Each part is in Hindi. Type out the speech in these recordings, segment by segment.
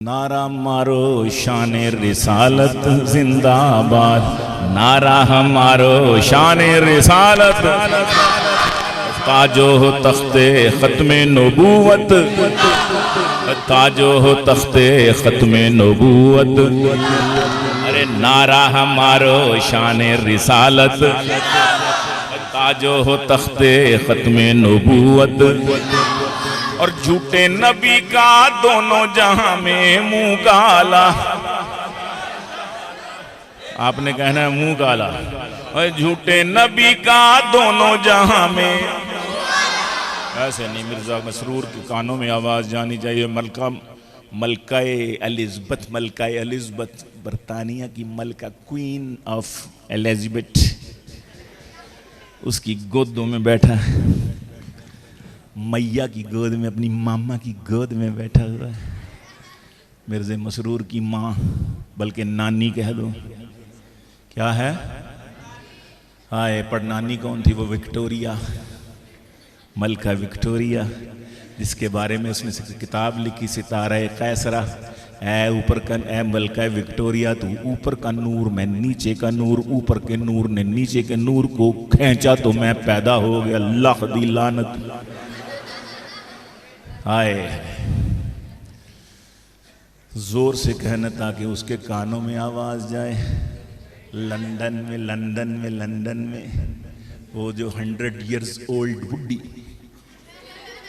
नारा मारो शान रिसालत जिंदाबाद, नारा हमारो शान रिसालत, ताजो हो तख्ते ख़त्मे नबूवत, ताजो हो तख्ते ख़त्मे नबूवत। अरे नारा हमारो शान रिसालत, ताजो हो तख्ते ख़त्मे नबूवत। और झूठे नबी का दोनों जहां में मुंह काला, आपने कहना है मुंह काला, और झूठे नबी का दोनों जहां में। ऐसे नहीं, मिर्जा मसरूर के कानों में आवाज जानी चाहिए। मलकाए एलिज़ाबेथ, बरतानिया की मलका, क्वीन ऑफ एलिज़ाबेथ, उसकी गोदों में बैठा है, मैया की गोद में, अपनी मामा की गोद में बैठा हुआ है। मिर्ज़ा मसरूर की माँ, बल्कि नानी कह दो, क्या है, हाय पड़नानी कौन थी वो, विक्टोरिया, मलका विक्टोरिया, जिसके बारे में उसने किताब लिखी सितारा कैसरा। ऐ ऊपर का, ऐ मलका विक्टोरिया, तू ऊपर का नूर, मैं नीचे का नूर, ऊपर के नूर ने नीचे के नूर को खींचा तो मैं पैदा हो गया, अल्लाह दी लानत। आए जोर से कहना ताकि उसके कानों में आवाज जाए। लंदन में वो जो 100 years old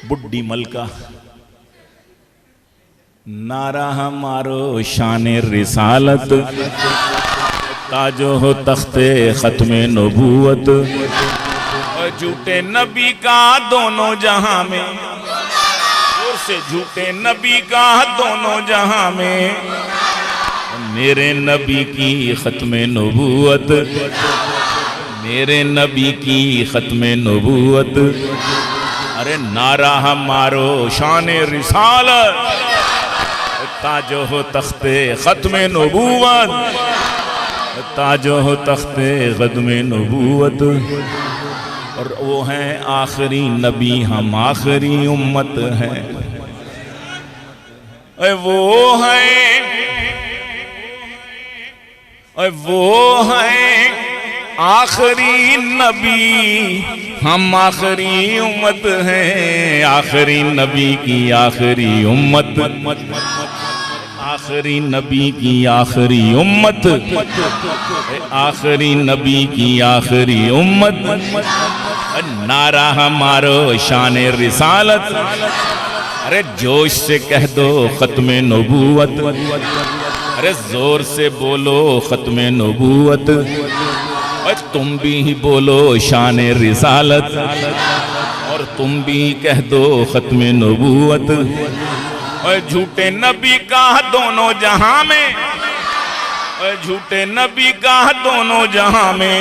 बुड्ढी मलका, नारा हमारो शान रिसालत, ताजो हो तख्ते ख़त्मे नबूवत। झूठे नबी का दोनों जहां में, से झूठे नबी का दोनों जहां में, मेरे नबी की ख़त्मे नबूवत, मेरे नबी की ख़त्मे नबूवत। अरे नारा हमारो शान रिसालत, ताजो हो तख्ते ख़त्मे नबूवत, ताजो हो तख्ते ख़त्मे नबूवत। और वो हैं आखिरी नबी, हम आखिरी उम्मत हैं। वो हैं आखिरी नबी, हम आखिरी उम्मत हैं। आखिरी नबी की आखिरी उम्मत, आखिरी नबी की आखिरी उम्मत, आखिरी नबी की आखिरी उम्मत। नारा हमारो शान रिसालत, अरे जोश से कह दो ख़त्मे नबूवत, अरे जोर से बोलो ख़त्मे नबूवत। और तुम भी बोलो शान रिसालत, और तुम भी कह दो ख़त्मे नबूवत। और झूठे नबी का दोनों जहां में, और झूठे नबी का दोनों जहां में,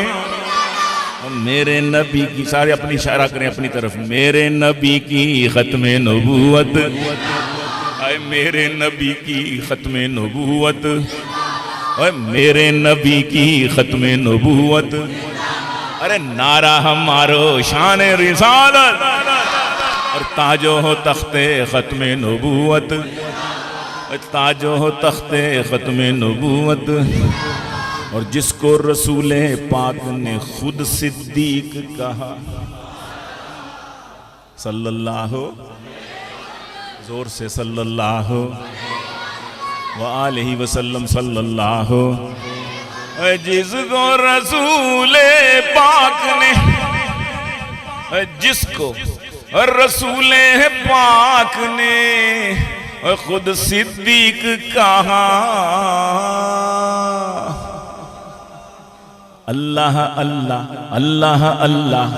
मेरे नबी की, सारे अपनी इशारा करें अपनी तरफ, मेरे नबी की ख़त्मे नबूवत, अरे मेरे नबी की ख़त्मे नबूवत, अरे मेरे नबी की ख़त्मे नबूवत। अरे नारा हमारो शान रिसालत, और ताजो हो तख्ते ख़त्मे नबूवत, ताजो हो तख्ते ख़त्मे नबूवत। और जिसको रसूल पाक ने खुद सिद्दीक कहा, सल्लल्लाहु, जोर से सल्लल्लाहु अलैहि वसल्लम, सल्लल्लाहु। जिसको रसूल पाक ने, जिसको रसूल पाक ने खुद सिद्दीक कहा, अल्लाह अल्लाह अल्लाह अल्लाह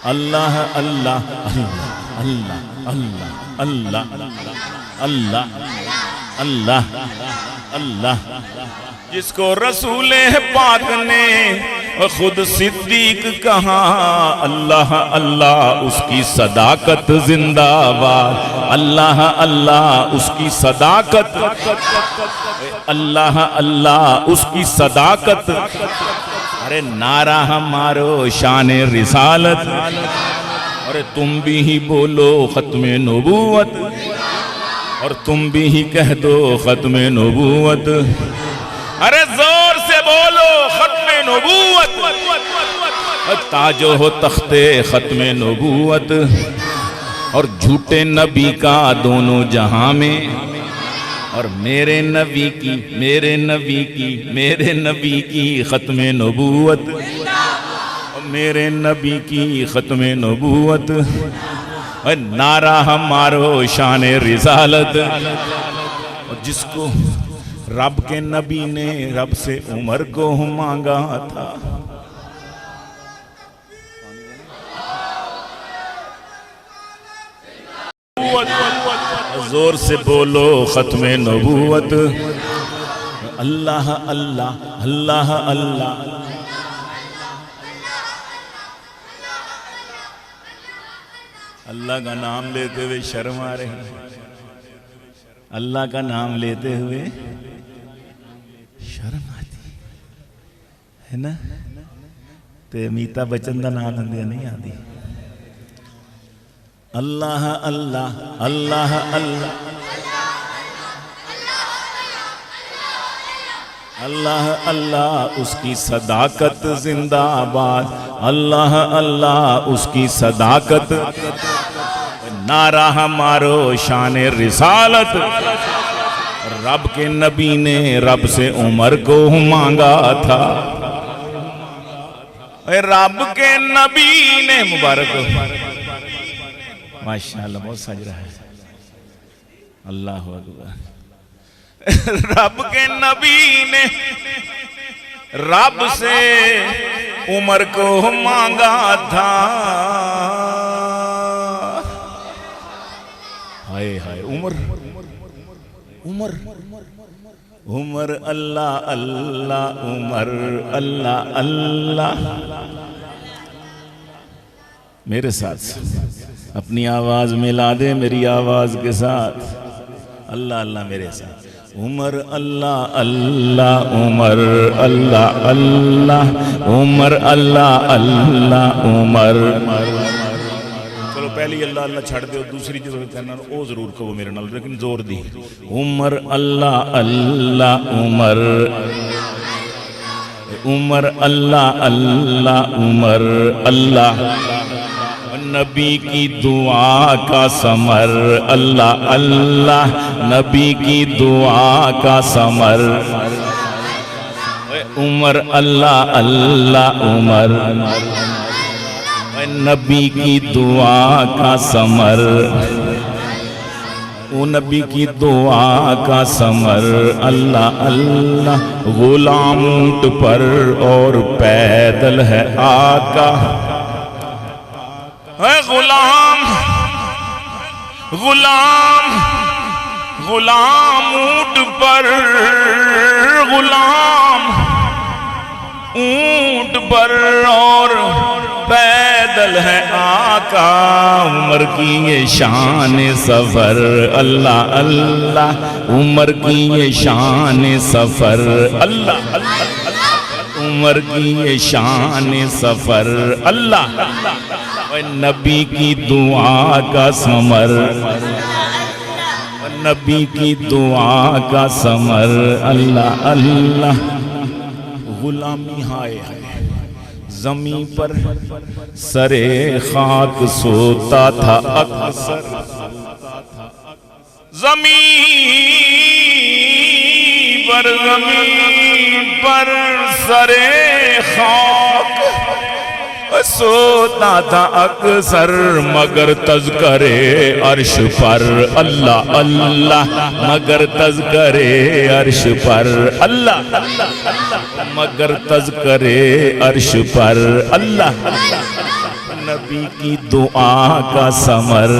अल्लाह अल्लाह अल्लाह अल्लाह अल्लाह अल्लाह अल्लाह। जिसको रसूल पाक ने खुद सिद्दीक कहा, अल्लाह अल्लाह उसकी सदाकत जिंदाबाद, अल्लाह अल्लाह उसकी सदाकत, अल्लाह अल्लाह उसकी सदाकत। अरे नारा हमारो शान रिसालत, अरे तुम भी ही बोलो ख़त्मे नबूवत। और तुम भी ही कह दो खत्म नबूवत। अरे जोर से बोलो खत्म नबूवत। ताजो हो तख्ते खत्म नबूवत और झूठे नबी का दोनों जहां में, और मेरे नबी की मेरे नबी की मेरे नबी की खत्म नबूवत, मेरे नबी की खत्म नबूवत। नारा हमारो शान रिसालत। और जिसको रब के नबी ने रब से उमर को मांगा था, जोर से बोलो खत्म नबूवत। अल्लाह अल्लाह अल्लाह अल्लाह। अल्लाह का नाम लेते हुए शर्म आ रही है। अल्लाह का नाम लेते हुए शर्म आती है ना। ते अमिताभ बच्चन का नाम लेंदे नहीं आती। अल्लाह अल्लाह अल्लाह अल्लाह अल्लाह अल्लाह उसकी सदाकत जिंदाबाद। अल्लाह अल्लाह उसकी सदाकत। नारा हमारो शान रिसालत। रब के नबी ने रब से उमर को मांगा था। रब के नबी ने मुबारक माशाअल्लाह बहुत सज रहा है। अल्लाह अकबर। रब के नबी ने रब से उमर को मांगा था। हाय हाय उमर उमर उमर अल्लाह अल्लाह उमर अल्लाह अल्लाह। मेरे साथ अपनी आवाज मिला दे मेरी आवाज के साथ। अल्लाह अल्लाह मेरे साथ। उमर अल्लाह अल्लाह उमर अल्लाह अल्लाह उमर अल्लाह अल्लाह उमर। चलो पहली अल्लाह अल्लाह छड़ दो, दूसरी जो कहना वो जरूर कहो मेरे नाल, लेकिन जोर दी। उमर अल्लाह अल्लाह उमर उमर अल्लाह अल्लाह उमर अल्लाह। नबी की दुआ का समर अल्लाह अल्लाह। नबी की दुआ का समर उमर अल्लाह अल्लाह उमर। नबी की दुआ का समर ओ नबी की दुआ का समर अल्लाह अल्लाह। गुलाम ऊंट पर और पैदल है आका। गुलाम गुलाम गुलाम ऊंट पर गुलाम ऊंट पर और पैदल है आका। उमर की ये शान सफर अल्लाह अल्लाह। उमर की ये शान सफर अल्लाह अल्लाह। उमर की ये शान सफर अल्लाह। नबी की दुआ का समर नबी की दुआ का समर अल्लाह अल्लाह। गुलामी हाय हाय जमी पर सरे खाक सोता था अक्सर। जमीन पर सरे खाक सोता था अक्सर। मगर तज़करे अर्श पर अल्लाह अल्लाह। मगर तज़करे अर्श पर अल्लाह अल्लाह। मगर तज़करे अर्श पर अल्लाह। नबी की दुआ का समर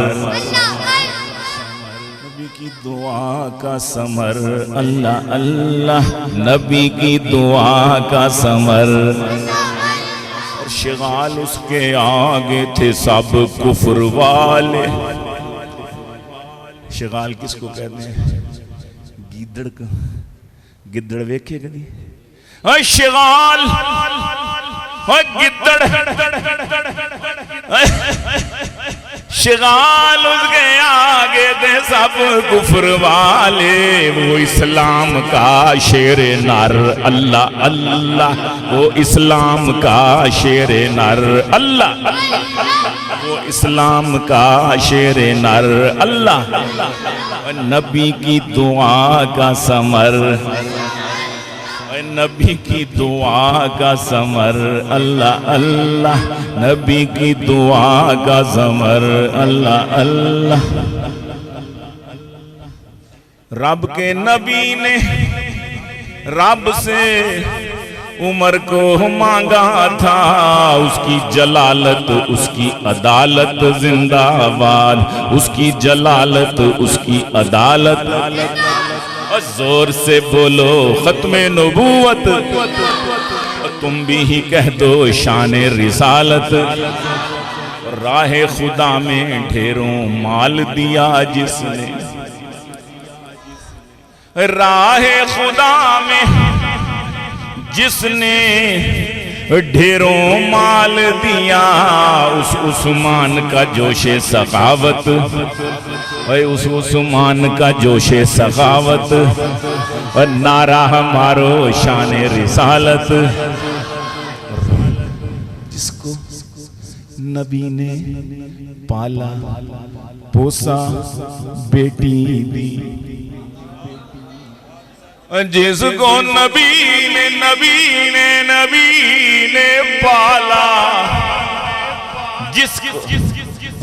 नबी की दुआ का समर अल्लाह अल्लाह। नबी की दुआ का समर। शिगाल उसके आगे थे सब कुफर वाले। शिगाल किसको कहते हैं? गिद्दड़ को। गिद्दड़ वेखे कभी? शिगाल गिद्दड़ शिगाल उसके आगे थे सब कुफर वाले, वो इस्लाम का शेर नर अल्लाह अल्लाह, वो इस्लाम का शेर नर अल्लाह, वो इस्लाम का शेर नर अल्लाह, नबी की दुआ का समर, नबी की दुआ का समर अल्लाह अल्लाह, नबी की दुआ का समर अल्लाह अल्लाह। रब के नबी ने रब से उमर को मांगा था, उसकी जलालत उसकी अदालत जिंदाबाद, उसकी जलालत उसकी अदालत। जोर से बोलो खत्मे नबूवत, तुम भी ही कह दो शान रिसालत। राह खुदा में ढेरों माल दिया जिसने, राह खुदा में जिसने ढेरों माल दिया, उस उस्मान का जोशे सखावत, उस उस्मान का जोशे सखावत, और नारा हमारो शान रिसालत। जिसको नबी ने पाला पोसा बेटी दी, जिसको नबी ने पाला, जिसको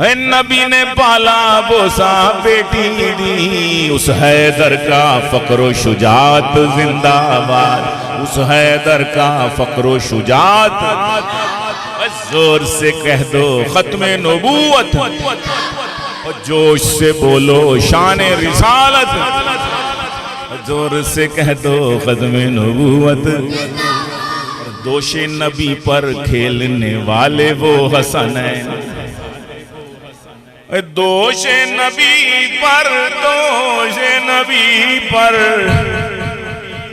नबी ने पाला बोसा बेटी दी, उस हैदर का फक्रो शुजात जिंदाबाद, उस हैदर का फक्रो शुजात। जोर से कह दो खत्मे नबूवत, और जोश से बोलो शान रिसालत। जोर से कह दो खत्मे नबूवत। दोषे नबी पर खेलने वाले वो हसनैन, दोषे नबी पर, दोषे नबी पर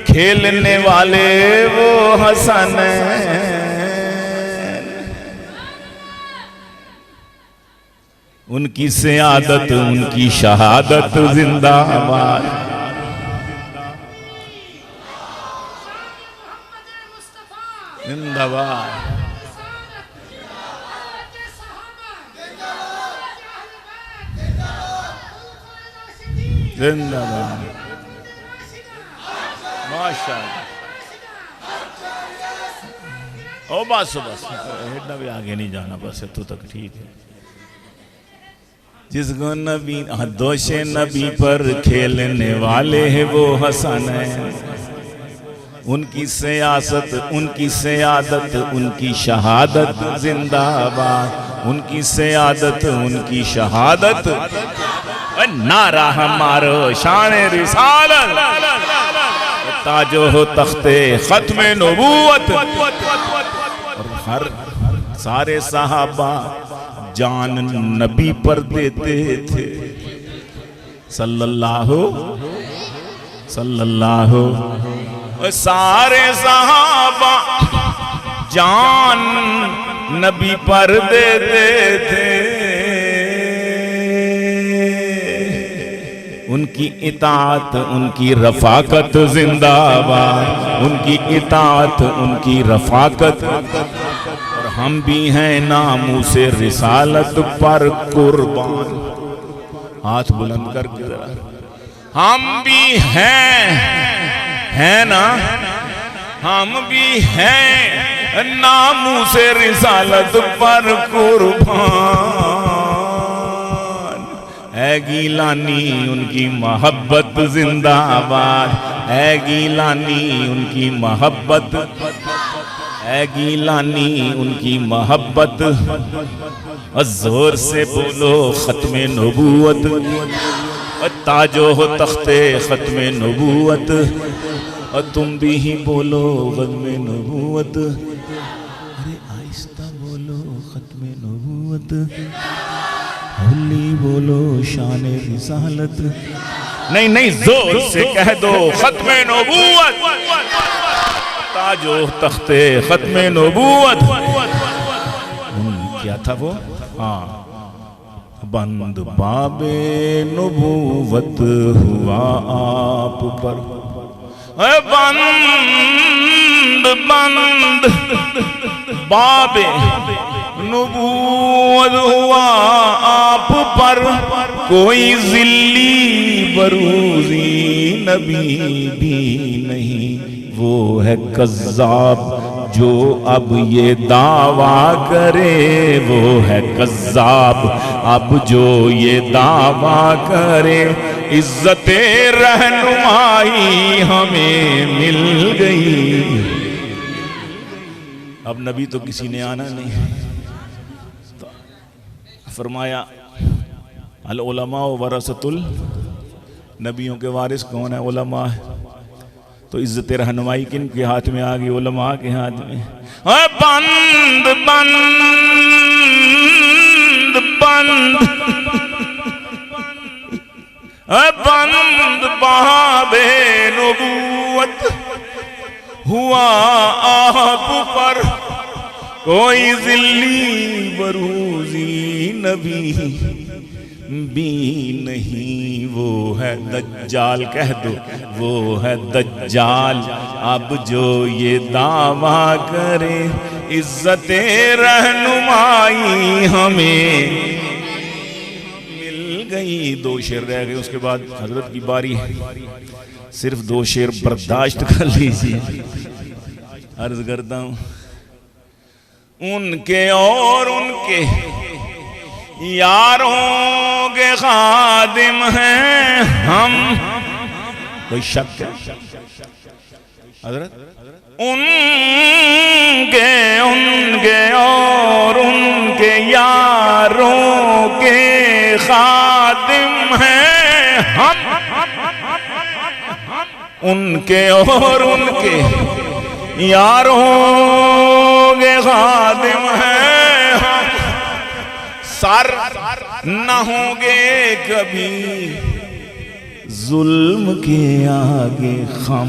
खेलने वाले वो हसनैन, उनकी सियादत उनकी शहादत जिंदाबाद। जिंदाबाद जिंदाबाद माशाअल्लाह। ओ बस बस इतना भी आगे नहीं जाना, बस तो तक ठीक है। जिसको नबी दोषे नबी पर खेलने वाले हैं वो हसन है, उनकी सियासत उनकी सियादत उनकी शहादत जिंदाबाद, उनकी सियादत उनकी शहादत। नारा हमारो शान रिसालत, ताजो हो तख्ते खत्मे नबूवत। और हर सारे सहाबा जान नबी पर देते थे सल्लल्लाहु सल्लल्लाहु। सारे सहाबा जान नबी पर देते थे, उनकी इताअत उनकी रफाकत जिंदाबाद, उनकी इताअत उनकी रफाकत। और हम भी हैं नामों से रिसालत पर कुर्बान। हाथ बुलंद करके जरा, हम भी हैं ना, हम भी हैं नामों से रिसालत पर कुर्बान। है गीलानी उनकी मोहब्बत जिंदाबाद, है गीलानी उनकी मोहब्बत, है गीलानी उनकी मोहब्बत। जोर से बोलो खत्मे नबूवत, ताजो हो तख्ते खत्मे नबूवत। और तुम भी ही बोलो खत्मे नबूवत। अरे आहिस्ता बोलो खत्मे नबूवत, होली बोलो शान रिसालत। नहीं नहीं, जोर से कह दो खत्मे नबूवत, ताजो तख्ते खत्मे नबूवत। क्या था वो? हाँ बंद बाबे नबूवत हुआ आप पर, बंद बंद बाबे नबूवत हुआ आप पर, कोई जिल्ली बरूजी नबी भी नहीं। वो है कज़्ज़ाब जो अब ये दावा करे, वो है कज़्ज़ाब अब जो ये दावा करे, इज्जते रहनुमाई हमें मिल गई। अब नबी तो किसी ने आना नहीं, तो फरमाया अल उलमा वरसतुल, नबियों के वारिस कौन है? उलमा है। तो इज्जत रहनुमाई किन के हाथ में आ गई? उलमा के हाथ में। बंद बंद बंद बंद बाबे नबूवत हुआ आप पर, कोई जिल्ली बरूजी नबी भी नहीं। वो है दज्जाल, कह दो वो है दज्जाल अब जो ये दावा करे, इज्जते रहनुमाई हमें मिल गई। 2 शेर रह गए, उसके बाद हजरत की बारी है। सिर्फ 2 शेर बर्दाश्त कर लीजिए। अर्ज करता हूं, उनके और उनके यारों के खादिम हैं हम। कोई शक है हजरत? उनके उनके और उनके यारों के खादिम हैं हम, उनके और उनके यारों के खादिम हैं हम। सर न होंगे कभी जुल्म के आगे खम।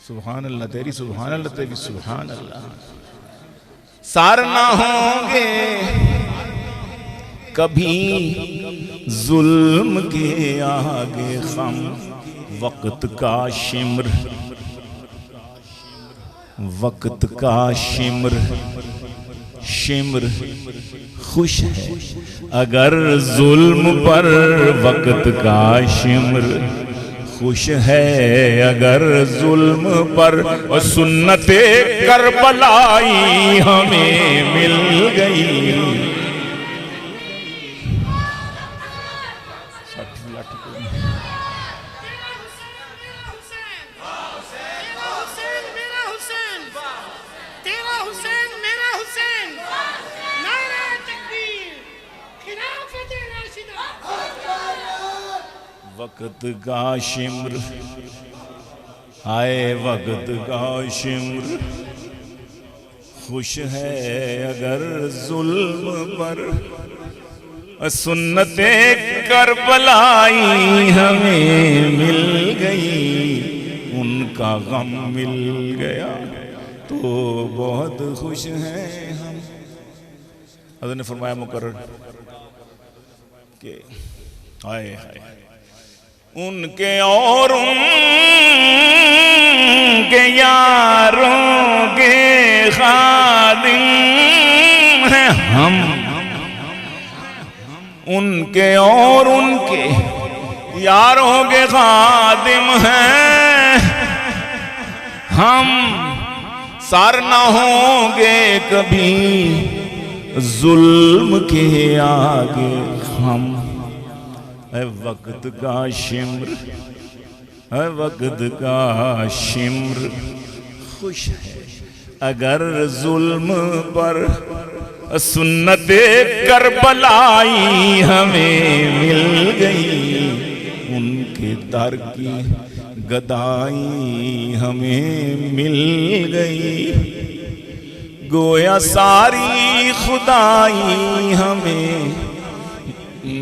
सुभान अल्लाह तेरी, सुभान अल्लाह तेरी, सुभान अल्लाह। सर न होंगे कभी जुल्म के आगे खम। वक्त का शिम्र, वक्त का शिम्र शिम्र खुश है अगर जुल्म पर। वक्त का शिम्र खुश है अगर जुल्म पर। और सुन्नते करबलाई हमें मिल गई। वक्त का शिम्र आए, वक्त का शिम्र खुश है अगर जुल्म पर। सुन्नते करबलाई हमें मिल गई। उनका गम मिल गया तो बहुत खुश हैं हम। हज़रत ने फरमाया मुकर्रर के हाय हाय, उनके और उनके यारों के खादिम हैं हम। उनके और उनके यारों के खादिम हैं हम। सर न होंगे कभी जुल्म के आगे हम। है वक्त का शिम्र, है वक्त का शिम्र खुश है अगर जुल्म पर। सुन्नते करबलाई हमें मिल गई। उनके दर की गदाई हमें मिल गई। गोया सारी खुदाई हमें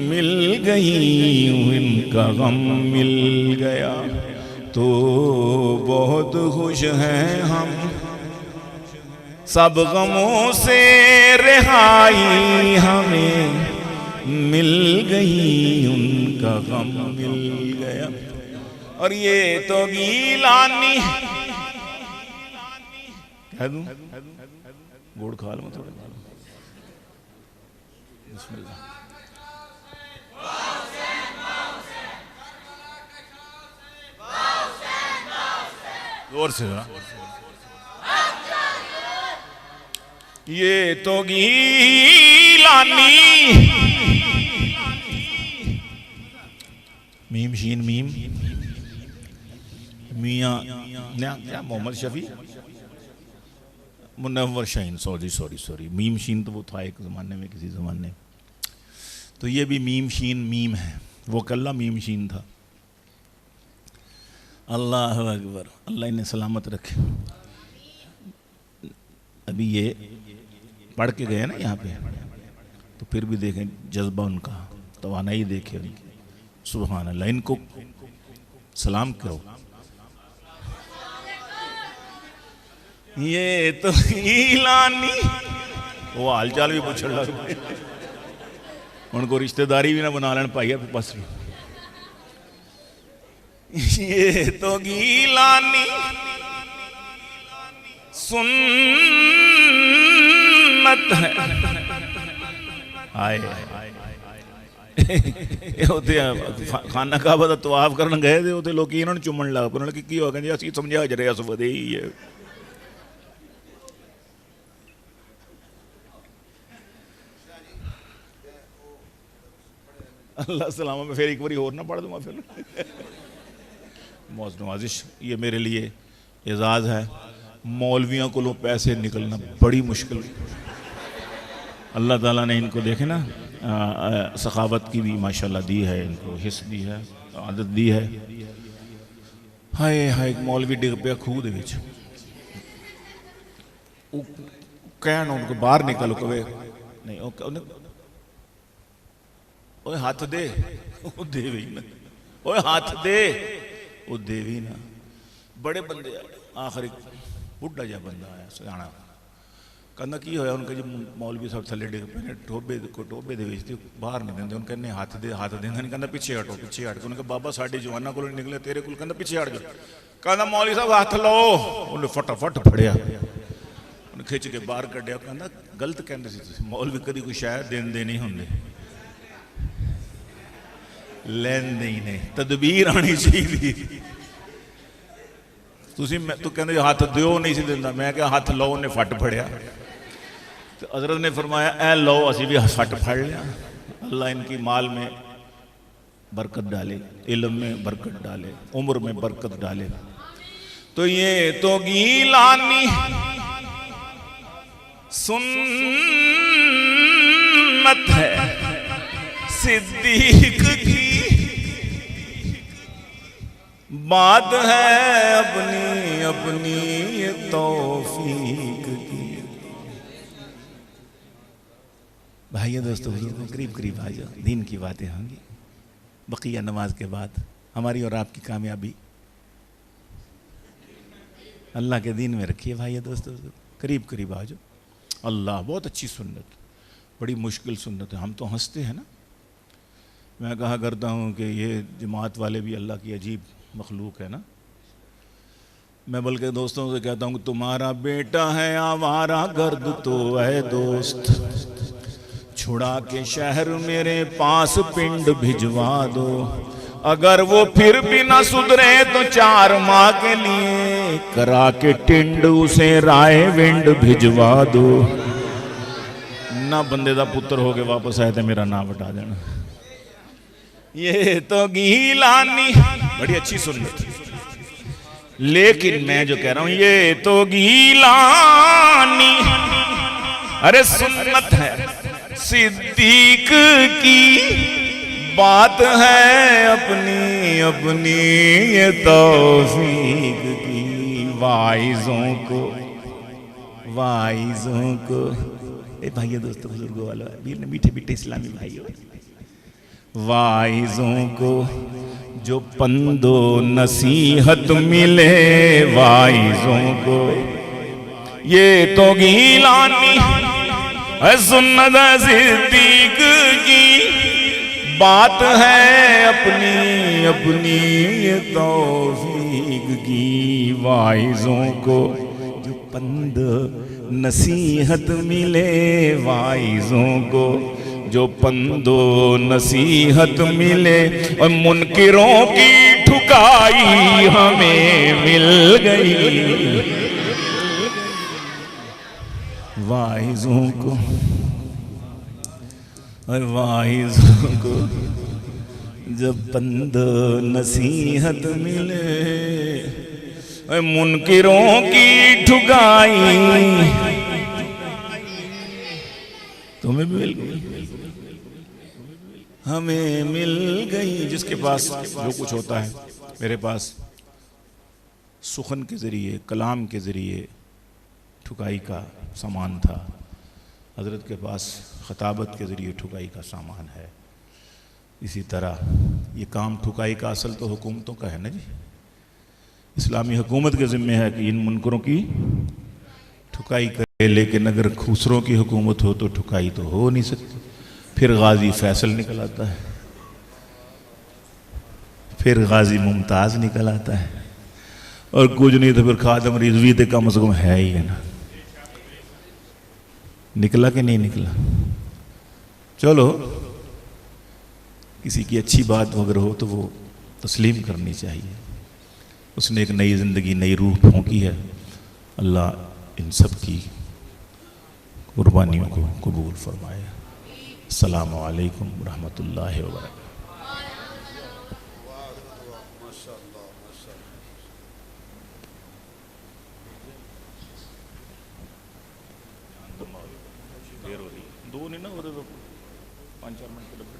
मिल गई। इनका गम मिल गया तो बहुत खुश हैं हम। सब गमों से रिहाई हमें मिल गई, उनका गम मिल गया। और ये तो गीलानी, कह दूं गुड़ खा लो थोड़ा, बिस्मिल्लाह। जोर से ना, ये तो गीलानी, मीम शीन मीम, मियाँ क्या मोहम्मद शफी, मुनव्वर शाहीन, सॉरी मीम शीन तो वो था एक ज़माने में, किसी ज़माने में। तो ये भी मीम शीन मीम है, वो कल्ला मीम शीन था। अल्लाह अकबर, अल्लाह इन्हें सलामत रखे। अभी ये पढ़ के गए ना यहाँ पे, तो फिर भी देखें जज्बा उनका, तवानाई देखे उनकी, सुभान अल्लाह। इनको सलाम करो। ये तो ईलानी, वो हालचाल भी पूछ लग, उनको रिश्तेदारी भी ना बना लेना पाइया बस। ये तो गीलानी सुन्नत है, आए खाना काबा दा तवाफ करन गए थे, उते लोग इन्होंने चुमन लग पे, उन्होंने की हो गया जी असं समझा जरे अस वधे ही है। अल्लाह सलामा, मैं फिर एक बार और ना पढ़ दूंगा फिर। मौज नवाजिश, ये मेरे लिए एजाज़ है। मौलवियों को पैसे निकलना बड़ी मुश्किल, अल्लाह ताला ने इनको देखे ना सखावत की भी माशाल्लाह दी है, इनको हिस्स दी है, आदत दी है। हाय हाय, एक मौलवी डिग पिया खूह दे विच, कहन उनको बाहर निकलो, कवे नहीं ओए हाथ दे, वो देवी ना, ओए हाथ दे, वो देवी ना। बड़े बंदे आए, आखिर बुढ़ा जहा बंदा आया सियाना, कहना की होया, उनके जी मौलवी साहब थले डिग पे टोबे टोबे दे विच, बाहर नहीं देंगे। उन्हें कहने हाथ दे, हाथ देंगे नहीं, कहना पिछे हटो पिछे हट। उन्हें कहा बाबा साढ़े जवाना को निकले, तेरे को कहना पिछे हट जाओ। कहना मौलवी साहब हाथ लो, उन्हें फटाफट फड़िया, उन्हें खिंच के बाहर कढ़िया। कहना गलत कहते सी, मौलवी कभी कोई शायद देन दे नहीं होंगे, लेंदे ही नहीं, तदबीर आनी चाहिए। तू कहते हाथ दियो नहीं सी दिंदा, मैं क्या हाथ लो, उन्हें फट फड़िया। तो हजरत ने फरमाया ए लो, असी भी फट फड़ लिया। अल्लाह इनकी माल में बरकत डाले, इल्म में बरकत डाले, उम्र में बरकत डाले। तो ये तो गीलानी सुन्नत है सिद्दीक की, बात है अपनी अपनी ये तौफीक की। भाइयों दोस्तों, करीब करीब आ जाओ, दीन की बातें होंगी बकिया नमाज के बाद। हमारी और आपकी कामयाबी अल्लाह के दीन में रखिए भाइयों दोस्तों, करीब करीब आ जाओ। अल्लाह बहुत अच्छी सुन्नत, बड़ी मुश्किल सुन्नत है। हम तो हंसते हैं ना, मैं कहा करता हूँ कि ये जमात वाले भी अल्लाह की अजीब मखलूक है ना। मैं बल्कि दोस्तों से कहता हूँ कि तुम्हारा बेटा है आवारा गर्द तो है दोस्त, छुड़ा के शहर मेरे पास पिंड भिजवा दो। अगर वो फिर भी ना सुधरे तो 4 माह के लिए करा के टिंड उसे राय विंड भिजवा दो। ना बंदे दा पुत्र हो के वापस आए तो मेरा नाम हटा देना। ये तो गीलानी बड़ी अच्छी सुन्नत, लेकिन मैं जो कह रहा हूं ये तो गीलानी, अरे सुन्नत है सिद्दीक की, बात है अपनी अपनी ये तौफीक की। वाइजों को ए भाइयों दोस्तों बुजुर्गों वालों, मीठे मीठे इस्लामी भाइयों, वाइजों को जो पंदो नसीहत मिले, वाइजों को ये तो गीलानी है सुन्नत सिद्दीक की बात है अपनी अपनी ये तौफीक की। वाइज़ों को जो पंद नसीहत मिले, वाइज़ों को जो पंदो नसीहत मिले, और मुनकिरों की ठुकाई हमें मिल गई। वाइज़ों को जब पंद नसीहत मिले, मुनकिरों की ठुकाई तुम्हें मिल गई, हमें मिल गई। जिसके पास जो कुछ होता है, मेरे पास सुखन के ज़रिए, कलाम के ज़रिए ठुकाई का सामान था, हज़रत के पास खताबत के ज़रिए ठुकाई का सामान है। इसी तरह ये काम ठुकाई का असल तो हुकूमतों का है ना जी। इस्लामी हुकूमत के ज़िम्मे है कि इन मुनकरों की ठुकाई करे, लेकिन अगर खुसरों की हुकूमत हो तो ठुकाई तो हो नहीं सकती। फिर गाजी फैसल निकल आता है, फिर गाजी मुमताज़ निकल आता है, और कुछ नहीं तो फिर खादम रिजवी तो कम से कम है ही है ना। निकला कि नहीं निकला? चलो, किसी की अच्छी बात अगर हो तो वो तस्लीम करनी चाहिए। उसने एक नई ज़िंदगी, नई रूह फूंकी है। अल्लाह इन सब की कुर्बानियों को कबूल फरमाए। अस्सलामु अलैकुम रहमतुल्लाहि व बरकातहू। दो नहीं ना, तो 5-4 मिनट के डब्बे।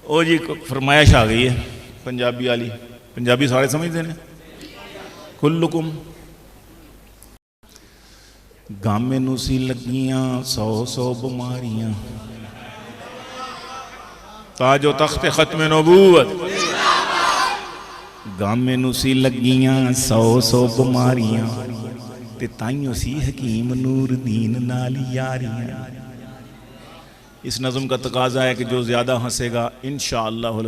ओ जी, फरमाइश आ गई है पंजाबी वाली। पंजाबी सारे समझते हैं। कुल्लुकुम गामे नूं सी लगियां 100 बीमारियां, ताजो तख्ते खत्म नबूवत। गामे नूं सी लगियां 100 बीमारियां, ते ताइयों सी हकीम नूर दीन नाल यारियां। इस नज़म का तकाजा है कि जो ज़्यादा हंसेगा इंशाअल्लाहुल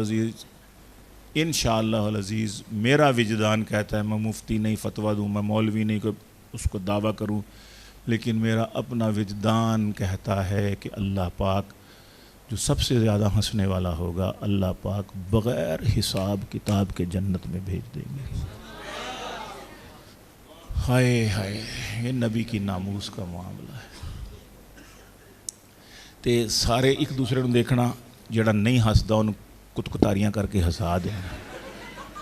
अज़ीज़, मेरा विजदान कहता है, मैं मुफ्ती नहीं फतवा दूँ, मैं मौलवी नहीं को उसको दावा करूँ, लेकिन मेरा अपना विजदान कहता है कि अल्लाह पाक जो सबसे ज़्यादा हंसने वाला होगा, अल्लाह पाक बग़ैर हिसाब किताब के जन्नत में भेज देंगे। हाय हाय, ये नबी की नामूस का मामला है। तो सारे एक दूसरे को देखना, जड़ा नहीं हसदा उन्हें कुतकुतारियां करके हसा देना,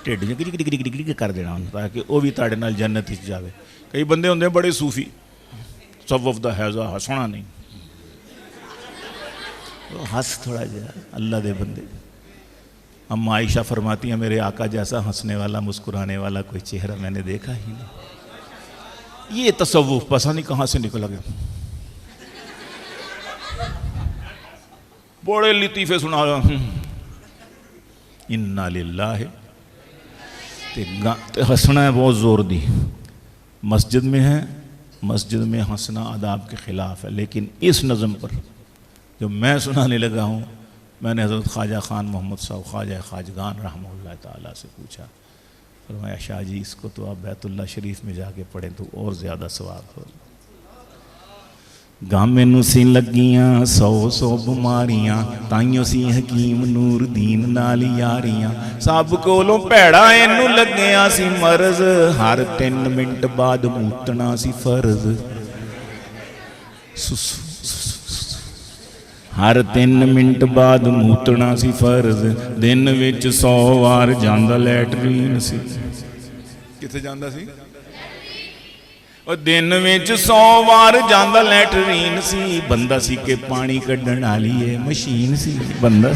ढिड गिग गिग गिग गिग कर देना, ताकि वह भी तुहाडे नाल जन्नत विच जावे। कई बंदे होंदे बड़े सूफी, सवफ दा हैजा, हसना नहीं, हंस थोड़ा जहा। अल्लाह दे बंदे, अम्मा आयशा फरमाती हैं, मेरे आका जैसा हंसने वाला मुस्कुराने वाला कोई चेहरा मैंने देखा ही नहीं। ये तसव्वुफ पता नहीं कहाँ से निकल गया। बड़े लतीफ़े सुना, इन्ना लिल्लाहि, ते हंसना है बहुत ज़ोर दी। मस्जिद में है, मस्जिद में हंसना आदाब के ख़िलाफ़ है, लेकिन इस नज़म पर जो मैं सुनाने लगा हूँ, मैंने हज़रत ख्वाजा ख़ान मोहम्मद साहब ख्वाजा ख़ाजगान रहमतुल्लाह ताला से पूछा, फरमाया शाह जी इसको तो आप बैतुल्ला शरीफ में जाके पढ़ें तो और ज़्यादा सवाब हो। गामे नूं सी लगियां 100 बीमारियां, ताइयों सी हकीम नूर दीन नाल यारियां। सब कोलों भैड़ा इनू लग्गिया सी मरज, हर 3 मिनट बाद मूतना सी फर्ज। हर 3 मिनट बाद मूतना सी फर्ज, दिन विच 100 वार जांदा लैटरीन सी। किथे जांदा सी? और दिन विच 100 वार जांदा लैटरीन सी। बंदा सी के पानी कड्ढण वाली है मशीन सी। बंदा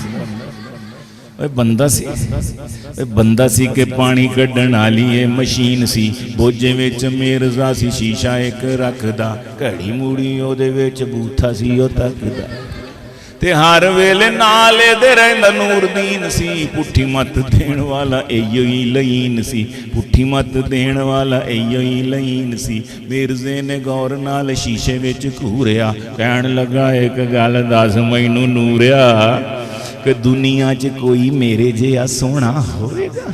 सी के पानी कड्ढण वाली है मशीन सी। बोझे विच मिर्जा सी शीशा एक रखदा, घड़ी मूड़ी ओदे विच बूथा सी ओ तकदा। ते हर वेले नाल दे रहिंदा नूरदीन सी। पुठी मत देण वाला इयो ही लईन सी, पुठी मत देण वाला इयो ही लईन सी। मिर्जे ने गौर नाल शीशे विच घूरिया, कहण लगा एक गल दस मैनू नूरिया, कि दुनिया च कोई मेरे जिहा सोहना होवेगा?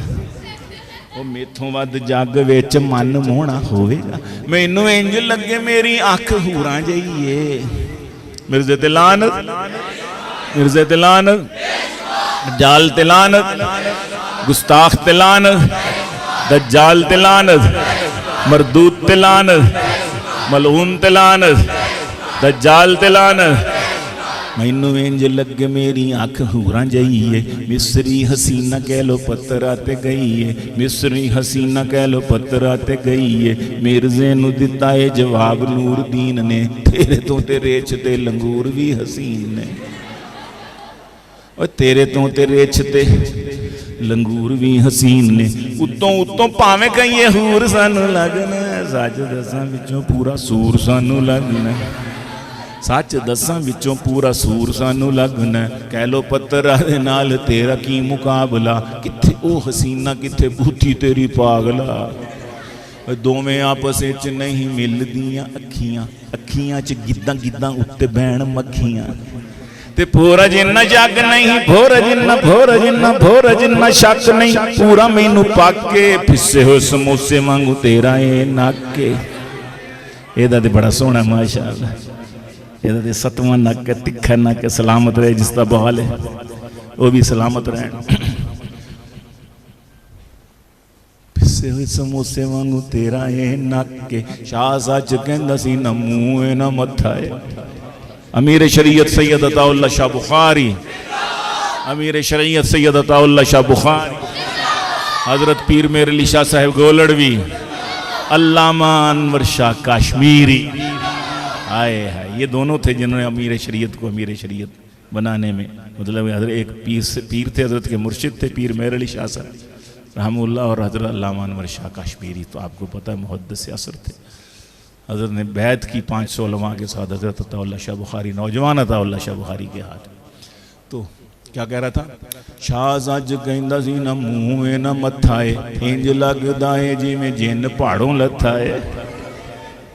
ਉਹ ਮੇਥੋਂ ਵੱਧ ਜੱਗ ਵਿੱਚ ਮਨ ਮੋਹਣਾ ਹੋਵੇਗਾ। ਮੈਨੂੰ ਇੰਜ ਲੱਗੇ ਮੇਰੀ ਅੱਖ ਹੂਰਾਂ ਜਿਹੀ ਏ। ਮਿਰਜ਼ੇ ਤੇ ਲਾਨਤ, मिर्जे ते लानत, दज्जाल ते लानत, गुस्ताख ते लानत, दज्जाल ते लानत, मरदूद ते लानत, मलऊन ते लानत, दज्जाल ते लानत। मैनू इंज लगे मेरी अख हूरां जई है। मिस्री हसीना कह लो पत्थरा ते गई है, मिस्री हसीना कह लो पत्थरा ते गई है। मिर्जे नू दिता है जवाब नूरदीन ने, तेरे तो ते रेछ ते लंगूर भी हसीन ने। और तेरे तो ते रेछ ते लंगूर भी हसीन ने। उत्तों उत्तों भावें कई हूर सानू लगना, सच दसां विचों पूरा सूर सानू लगना, सच दसां विचों पूरा सूर सानू लगना। कह लो पत्थरा दे नाल तेरा की मुकाबला, किथे ओ हसीना किथे बूथी तेरी पागला। दोवें आपस च नहीं मिलदियां अखियां, अखियां च गिद्दां गिद्दां उत्ते बैण मक्खियां। ते भोरा जिन्ना जग नहीं, भोरा जिन्ना भोरा जिन्ना शक नहीं, पूरा मैनू पाके फिसे हो समोसे वांगू तेरा ए नाके। एदा ते बड़ा सोहना माशाअल्लाह, एदा ते सतवां नक तिखा नक सलामत रहे, जिसका बहाल है वो भी सलामत रहे। फिसे हुए समोसे वांगू तेरा ए नाके। शाह सच कहंदा सी ना मूंह है ना मत्था है। अमीर शरीयत सैयद अताउल्लाह शाह बुखारी, अमीर शरीयत सैयद अताउल्लाह शाह बुखारी, हजरत पीर मेर अली शाह साहब गोलड़वी, अल्लामा अनवर शाह काश्मीरी। आए हाय, ये दोनों थे जिन्होंने अमीर शरीयत को अमीर शरीयत बनाने में, मतलब एक पीर थे, हजरत के मुर्शिद थे पीर मेर अली शाह साहब रहमुल्लाह, और हजरत अल्लामा अनवर शाह काश्मीरी तो आपको पता है मुहद्दिस असर थे। हज़रत ने बैत की 500 उलमा के साथ, हज़रत अताउल्लाह शाह बुखारी नौजवान अताउल्लाह शाह बुखारी के हाथ। तो क्या कह रहा था? शाह सच कहंदा सी ना मूँह है ना मत्था है, इंज लगदा है जिवें जिन पहाड़ों लथा है।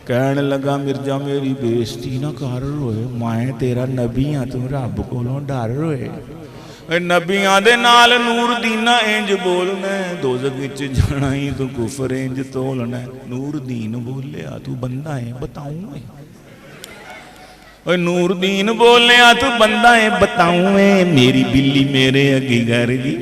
कहण लगा मिर्जा मेरी बेइज्जती ना कर रोए, मैं तेरा नबी हाँ, तू रब कोलों डर रोए। नबियां दे नाल नूरदीना इंज बोलना, दोज़ख विच जाना ही तू कुफर इंज तोलना। नूरदीन बोलिया तू बंदा है बताऊं, नूरदीन बोलिया तू बंदा है बताऊं। मेरी बिल्ली मेरे अगे घर दी,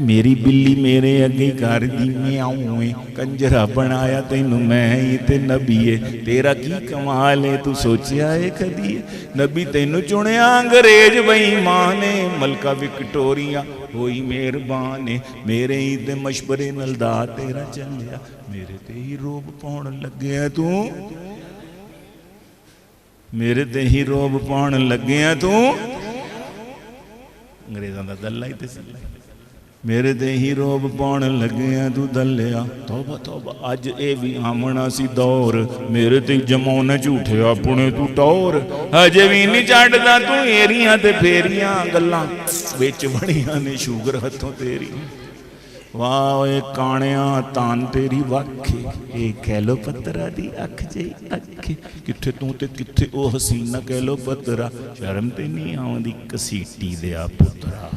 मेरी बिल्ली मेरे अगे घर दी म्याऊं। कंजरा बनाया तेनू मैं ही ते नबी है, तेरा की कमाल है तू सोचिया है कदी? नबी तेनू चुनिया अंग्रेज बेईमान ने, मलका विक्टोरिया होई मेहरबान है। मेरे ही ते मशवरे नाल दा तेरा चलिया, मेरे ते ही रोब पाउण लग्या तू, मेरे ते ही रोब पाउण लग्या तू। अंग्रेज़ां दा दल्ला ही ते सी, मेरे ते ही रोब पाउण लग्या तू दलिया। तौबा तौबा, अज ये भी आमना सी दौर, मेरे ते जमाने झूठे अपने तू टौर। अजे भी नहीं छड्डदा तू एरियां ते फेरियां, गल्लां विच बड़ियां ने शुगर हथों तेरी। वाह काणिया तान तेरी वाखे, ये कह लो पत्थरा दी अख जी अखे। किथे तू ते किथे ओ हसीना कह लो पत्थरा, शर्म ते नहीं आउंदी कसीटी दिया पुत्रा।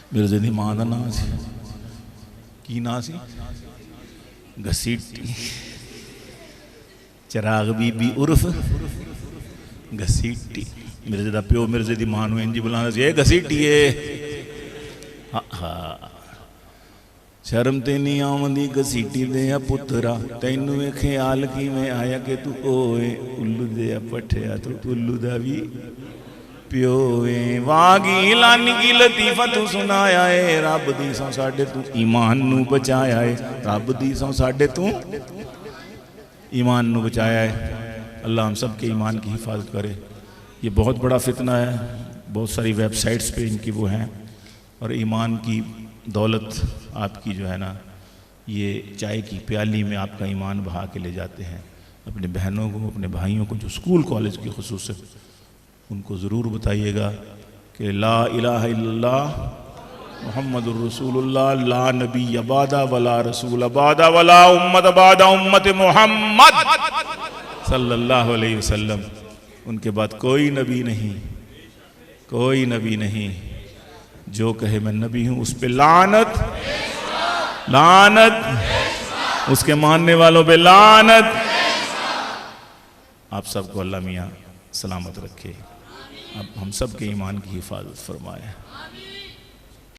मिर्जे दी मां दा नाम सी की नाम सी? घसीटी। चिराग बीबी उर्फ घसीटी। मिर्जे दा प्यो मिर्जे दी मां नूं इंज बुलांदा सी, ए घसीटीए। शर्म ते नहीं आउंदी घसीटी दे पुत्रा, तैनू ये ख्याल किवें आया कि तू ओए उल्लू दे पठिया, तू उल्लू दा भी प्यो है। वागी लानी की लतीफा तू सुनाया है, रब दी सौ साडे तू ईमान नू बचाया है, रब दी सौ साडे तू ईमान नू बचाया है। अल्लाह हम सब के ईमान की हिफाजत करे। ये बहुत बड़ा फितना है, बहुत सारी वेबसाइट्स पे इनकी वो हैं, और ईमान की दौलत आपकी जो है ना, ये चाय की प्याली में आपका ईमान बहा के ले जाते हैं। अपने बहनों को, अपने भाइयों को जो स्कूल कॉलेज की खुसूस उनको ज़रूर बताइएगा कि ला इलाहा इल्लल्लाह मुहम्मदुर रसूलुल्लाह ला नबी अबादा वला रसूल अबादा वला उम्मत अबादा उम्मत मुहम्मद सल्लल्लाहु अलैहि वसल्लम। उनके बाद कोई नबी नहीं, कोई नबी नहीं। जो कहे मैं नबी हूं उस पे लानत, लानत, उसके मानने वालों पे लानत। आप सबको अल्लाह मियाँ सलामत रखे, अब हम सब के ईमान की हिफाजत फरमाए।